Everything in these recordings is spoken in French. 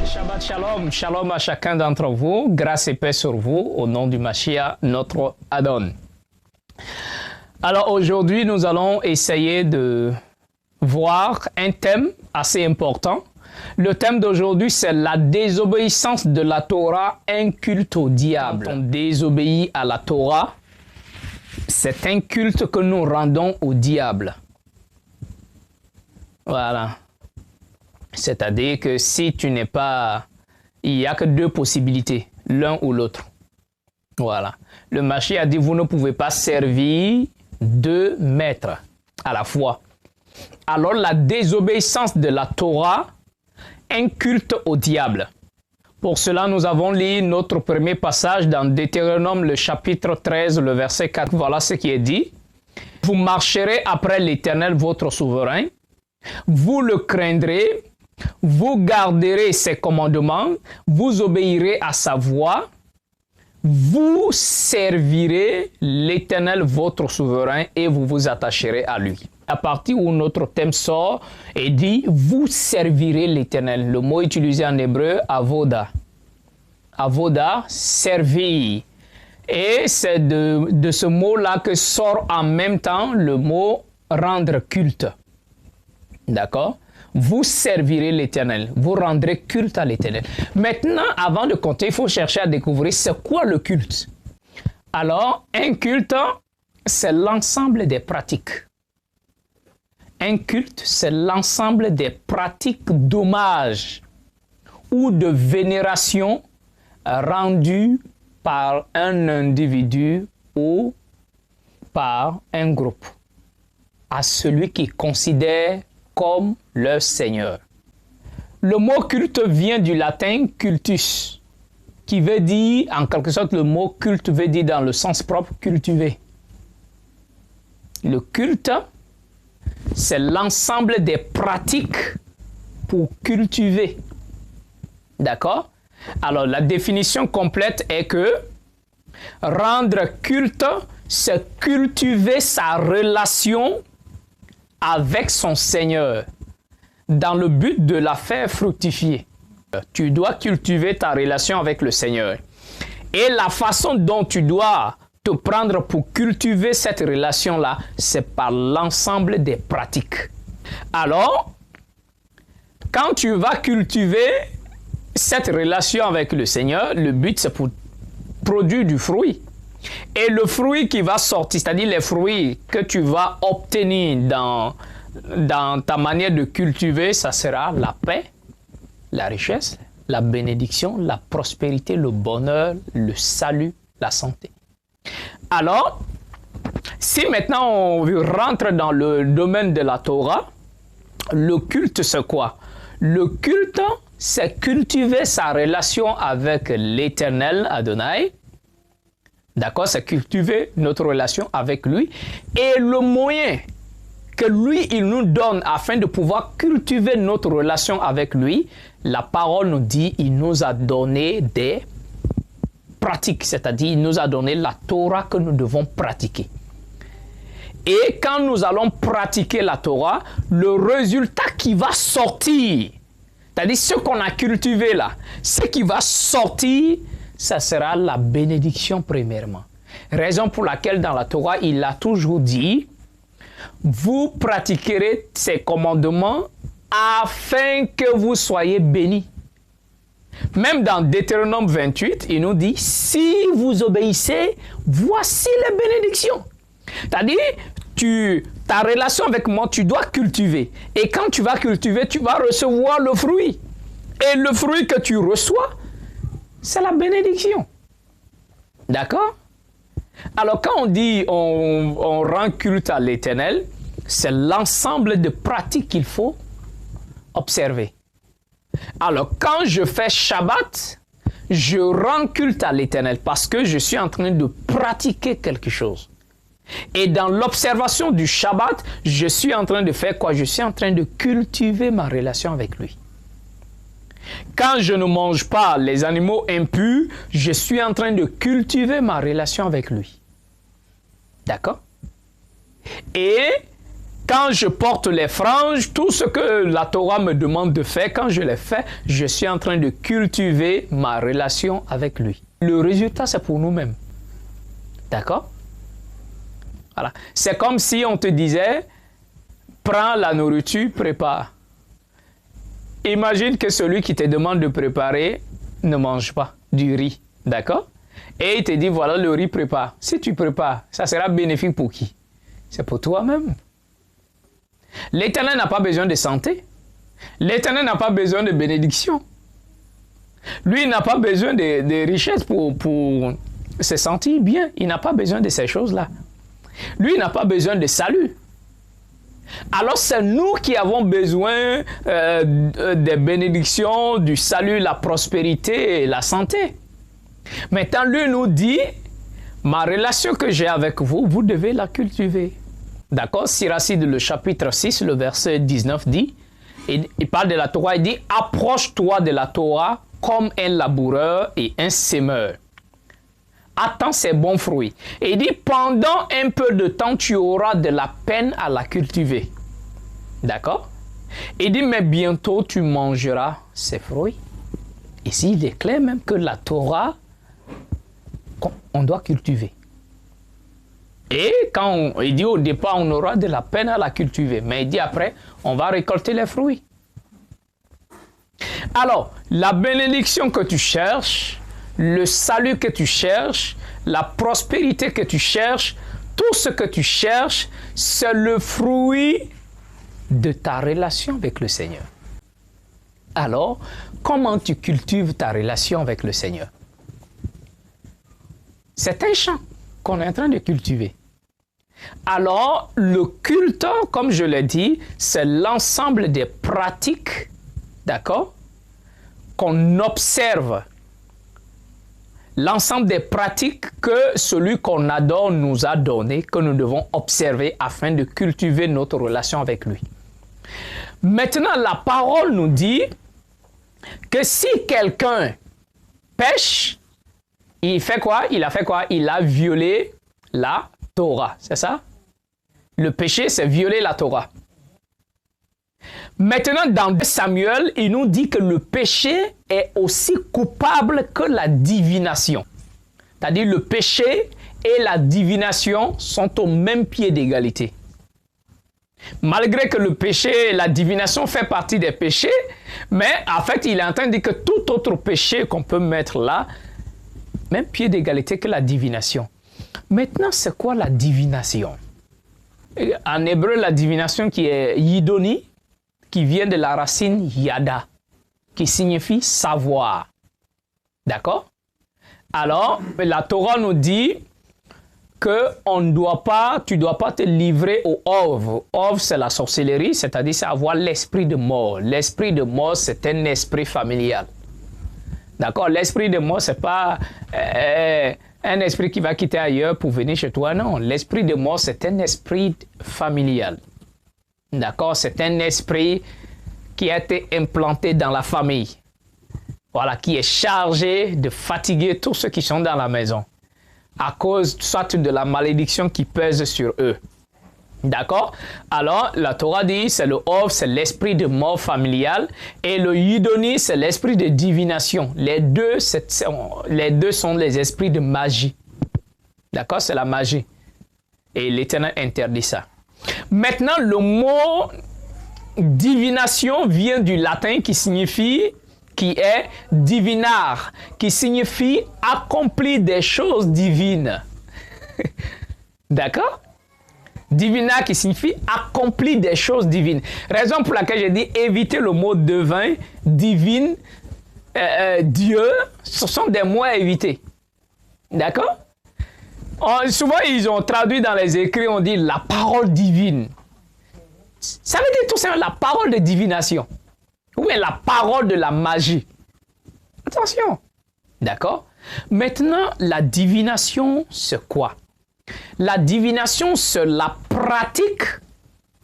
Shabbat Shalom, Shalom à chacun d'entre vous, grâce et paix sur vous, au nom du Mashiach, notre Adon. Alors aujourd'hui, nous allons essayer de voir un thème assez important. Le thème d'aujourd'hui, c'est la désobéissance de la Torah, un culte au diable. Quand on désobéit à la Torah, c'est un culte que nous rendons au diable. Voilà. C'est-à-dire que si tu n'es pas... Il n'y a que deux possibilités, l'un ou l'autre. Voilà. Le Mashiach a dit, vous ne pouvez pas servir deux maîtres à la fois. Alors la désobéissance de la Torah, un culte au diable. Pour cela, nous avons lu notre premier passage dans Deutéronome, le chapitre 13, le verset 4. Voilà ce qui est dit. Vous marcherez après l'Éternel, votre souverain. Vous le craindrez. Vous garderez ses commandements, vous obéirez à sa voix, vous servirez l'Éternel, votre souverain, et vous vous attacherez à lui. À partir où notre thème sort et dit, vous servirez l'Éternel. Le mot utilisé en hébreu, avoda. Avoda, servir. Et c'est de ce mot-là que sort en même temps le mot rendre culte. D'accord? Vous servirez l'Éternel, vous rendrez culte à l'Éternel. Maintenant, avant de compter, il faut chercher à découvrir c'est quoi le culte. Alors, un culte, c'est l'ensemble des pratiques. Un culte, c'est l'ensemble des pratiques d'hommage ou de vénération rendues par un individu ou par un groupe à celui qui considère comme leur Seigneur. Le mot culte vient du latin cultus, qui veut dire, en quelque sorte, le mot culte veut dire dans le sens propre, cultiver. Le culte, c'est l'ensemble des pratiques pour cultiver. D'accord? Alors, la définition complète est que rendre culte, c'est cultiver sa relation avec son Seigneur, dans le but de la faire fructifier. Tu dois cultiver ta relation avec le Seigneur. Et la façon dont tu dois te prendre pour cultiver cette relation-là, c'est par l'ensemble des pratiques. Alors, quand tu vas cultiver cette relation avec le Seigneur, le but c'est pour produire du fruit. Et le fruit qui va sortir, c'est-à-dire les fruits que tu vas obtenir dans ta manière de cultiver, ça sera la paix, la richesse, la bénédiction, la prospérité, le bonheur, le salut, la santé. Alors, si maintenant on rentre dans le domaine de la Torah, le culte c'est quoi? Le culte, c'est cultiver sa relation avec l'Éternel Adonai. D'accord, c'est cultiver notre relation avec lui. Et le moyen que lui, il nous donne afin de pouvoir cultiver notre relation avec lui, la parole nous dit, il nous a donné des pratiques, c'est-à-dire il nous a donné la Torah que nous devons pratiquer. Et quand nous allons pratiquer la Torah, le résultat qui va sortir, c'est-à-dire ce qu'on a cultivé là, ce qui va sortir, ça sera la bénédiction premièrement. Raison pour laquelle dans la Torah, il a toujours dit, vous pratiquerez ces commandements afin que vous soyez bénis. Même dans Deutéronome 28, il nous dit, si vous obéissez, voici les bénédictions. C'est-à-dire, ta relation avec moi, tu dois cultiver. Et quand tu vas cultiver, tu vas recevoir le fruit. Et le fruit que tu reçois, c'est la bénédiction. D'accord? Alors, quand on dit on rend culte à l'Éternel, c'est l'ensemble de pratiques qu'il faut observer. Alors, quand je fais Shabbat, je rends culte à l'Éternel parce que je suis en train de pratiquer quelque chose. Et dans l'observation du Shabbat, je suis en train de faire quoi? Je suis en train de cultiver ma relation avec lui. Quand je ne mange pas les animaux impurs, je suis en train de cultiver ma relation avec lui. D'accord? Et quand je porte les franges, tout ce que la Torah me demande de faire, quand je les fais, je suis en train de cultiver ma relation avec lui. Le résultat, c'est pour nous-mêmes. D'accord? Voilà. C'est comme si on te disait, prends la nourriture, prépare. Imagine que celui qui te demande de préparer ne mange pas du riz. D'accord? Et il te dit, voilà le riz, prépare. Si tu prépares, ça sera bénéfique pour qui? C'est pour toi-même. L'Éternel n'a pas besoin de santé. L'Éternel n'a pas besoin de bénédiction. Lui, il n'a pas besoin de richesse pour se sentir bien. Il n'a pas besoin de ces choses-là. Lui, il n'a pas besoin de salut. Alors, c'est nous qui avons besoin des bénédictions, du salut, la prospérité et la santé. Maintenant, lui nous dit, ma relation que j'ai avec vous, vous devez la cultiver. D'accord? Siracide, le chapitre 6, le verset 19 dit, il parle de la Torah, il dit, approche-toi de la Torah comme un laboureur et un semeur. Attends ses bons fruits. Et il dit, pendant un peu de temps, tu auras de la peine à la cultiver. D'accord? Il dit, mais bientôt, tu mangeras ses fruits. Ici, il est clair même que la Torah, on doit cultiver. Et quand il dit au départ, on aura de la peine à la cultiver. Mais il dit après, on va récolter les fruits. Alors, la bénédiction que tu cherches, le salut que tu cherches, la prospérité que tu cherches, tout ce que tu cherches, c'est le fruit de ta relation avec le Seigneur. Alors, comment tu cultives ta relation avec le Seigneur? C'est un champ qu'on est en train de cultiver. Alors, le culte, comme je l'ai dit, c'est l'ensemble des pratiques, d'accord, qu'on observe. L'ensemble des pratiques que celui qu'on adore nous a donné, que nous devons observer afin de cultiver notre relation avec lui. Maintenant, la parole nous dit que si quelqu'un pêche, il fait quoi? Il a fait quoi? Il a violé la Torah, c'est ça? Le péché, c'est violer la Torah. Maintenant, dans 2 Samuel, il nous dit que le péché est aussi coupable que la divination. C'est-à-dire le péché et la divination sont au même pied d'égalité. Malgré que le péché et la divination font partie des péchés, mais en fait, il est en train de dire que tout autre péché qu'on peut mettre là, même pied d'égalité que la divination. Maintenant, c'est quoi la divination? En hébreu, la divination qui est yidoni, qui vient de la racine yada, qui signifie savoir. D'accord? Alors, la Torah nous dit que tu ne dois pas te livrer au ov. Ov, c'est la sorcellerie, c'est-à-dire c'est avoir l'esprit de mort. L'esprit de mort, c'est un esprit familial. D'accord? L'esprit de mort, ce n'est pas un esprit qui va quitter ailleurs pour venir chez toi. Non, l'esprit de mort, c'est un esprit familial. D'accord? C'est un esprit qui a été implanté dans la famille. Voilà, qui est chargé de fatiguer tous ceux qui sont dans la maison. À cause soit de la malédiction qui pèse sur eux. D'accord? Alors, la Torah dit, c'est le Ov, c'est l'esprit de mort familial, et le Yidoni, c'est l'esprit de divination. Les deux sont les esprits de magie. D'accord? C'est la magie. Et l'Éternel interdit ça. Maintenant, le mot divination vient du latin qui est divinar, qui signifie accomplir des choses divines. D'accord? Divinar qui signifie accomplir des choses divines. Raison pour laquelle j'ai dit éviter le mot divin, divine, Dieu, ce sont des mots à éviter. D'accord? Souvent, ils ont traduit dans les écrits, on dit la parole divine. Ça veut dire tout simplement la parole de divination. Ou bien la parole de la magie. Attention. D'accord? Maintenant, la divination, c'est quoi? La divination, c'est la pratique.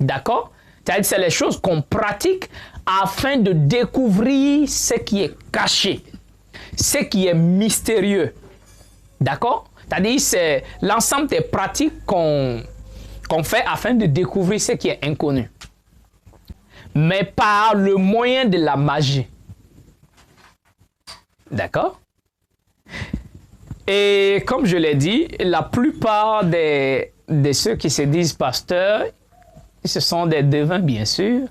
D'accord? C'est-à-dire c'est les choses qu'on pratique afin de découvrir ce qui est caché, ce qui est mystérieux. D'accord? C'est-à-dire, c'est l'ensemble des pratiques qu'on fait afin de découvrir ce qui est inconnu. Mais par le moyen de la magie. D'accord? Et comme je l'ai dit, la plupart de ceux qui se disent pasteurs, ce sont des devins, bien sûr.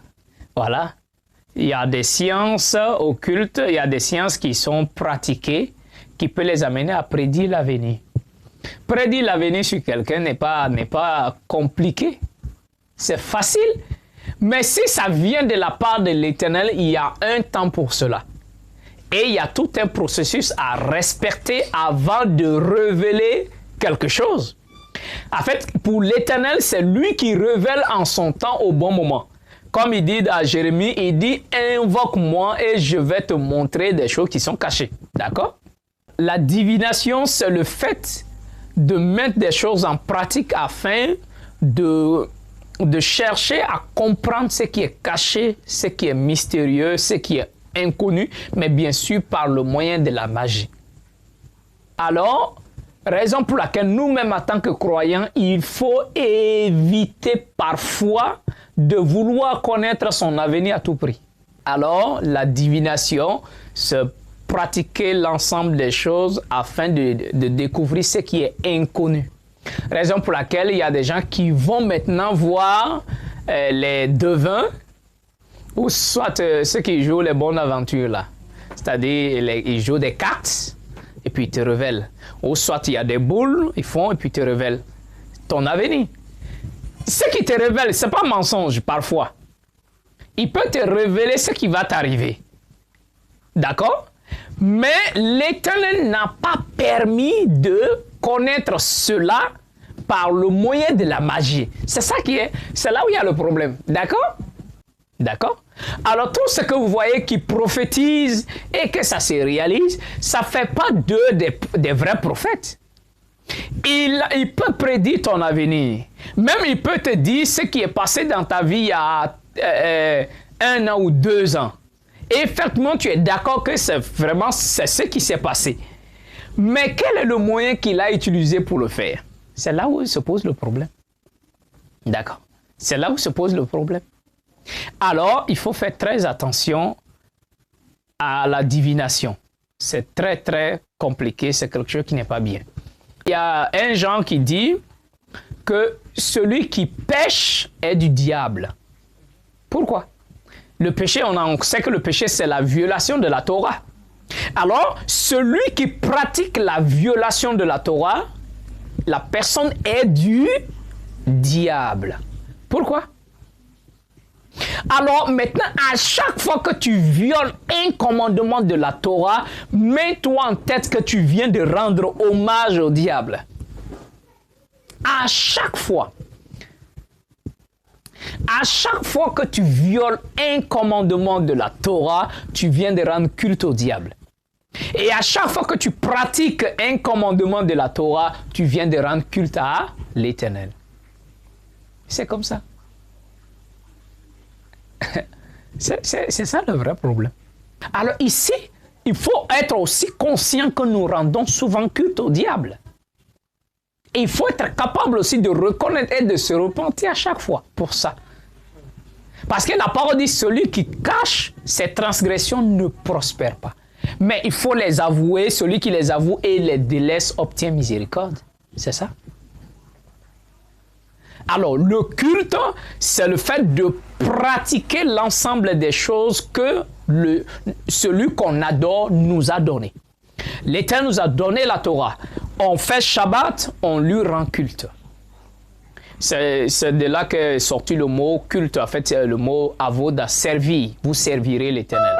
Voilà. Il y a des sciences occultes, il y a des sciences qui sont pratiquées, qui peuvent les amener à prédire l'avenir. Prédire l'avenir sur quelqu'un n'est pas compliqué. C'est facile. Mais si ça vient de la part de l'Éternel, il y a un temps pour cela. Et il y a tout un processus à respecter avant de révéler quelque chose. En fait, pour l'Éternel, c'est lui qui révèle en son temps au bon moment. Comme il dit à Jérémie, il dit « Invoque-moi et je vais te montrer des choses qui sont cachées. » D'accord? La divination, c'est le fait de mettre des choses en pratique afin de chercher à comprendre ce qui est caché, ce qui est mystérieux, ce qui est inconnu, mais bien sûr par le moyen de la magie. Alors, raison pour laquelle nous-mêmes en tant que croyants, il faut éviter parfois de vouloir connaître son avenir à tout prix. Alors, la divination, c'est pratiquer l'ensemble des choses afin de découvrir ce qui est inconnu. Raison pour laquelle il y a des gens qui vont maintenant voir les devins ou soit ceux qui jouent les bonnes aventures là. C'est-à-dire, ils jouent des cartes et puis ils te révèlent. Ou soit il y a des boules, ils font et puis ils te révèlent ton avenir. Ce qui te révèle, ce n'est pas un mensonge parfois. Il peut te révéler ce qui va t'arriver. D'accord? Mais l'Éternel n'a pas permis de connaître cela par le moyen de la magie. C'est ça qui est, c'est là où il y a le problème. D'accord? D'accord? Alors tout ce que vous voyez qui prophétise et que ça se réalise, ça ne fait pas d'eux des vrais prophètes. Il peut prédire ton avenir. Même il peut te dire ce qui est passé dans ta vie il y a 1 an ou 2 ans. Et effectivement, tu es d'accord que c'est ce qui s'est passé. Mais quel est le moyen qu'il a utilisé pour le faire? C'est là où se pose le problème. D'accord? C'est là où se pose le problème. Alors, il faut faire très attention à la divination. C'est très, très compliqué. C'est quelque chose qui n'est pas bien. Il y a un genre qui dit que celui qui pêche est du diable. Pourquoi? Le péché, on sait que le péché, c'est la violation de la Torah. Alors, celui qui pratique la violation de la Torah, la personne est du diable. Pourquoi? Alors maintenant, à chaque fois que tu violes un commandement de la Torah, mets-toi en tête que tu viens de rendre hommage au diable. À chaque fois. À chaque fois que tu violes un commandement de la Torah, tu viens de rendre culte au diable. Et à chaque fois que tu pratiques un commandement de la Torah, tu viens de rendre culte à l'Éternel. C'est comme ça. C'est ça le vrai problème. Alors ici, il faut être aussi conscient que nous rendons souvent culte au diable. Et il faut être capable aussi de reconnaître et de se repentir à chaque fois pour ça. Parce que la parole dit, celui qui cache ses transgressions ne prospère pas. Mais il faut les avouer, celui qui les avoue et les délaisse obtient miséricorde. C'est ça. Alors, le culte, c'est le fait de pratiquer l'ensemble des choses que celui qu'on adore nous a donné. L'Éternel nous a donné la Torah. On fait Shabbat, on lui rend culte. C'est de là qu'est sorti le mot culte. En fait, c'est le mot avoda, servir. Vous servirez l'Éternel.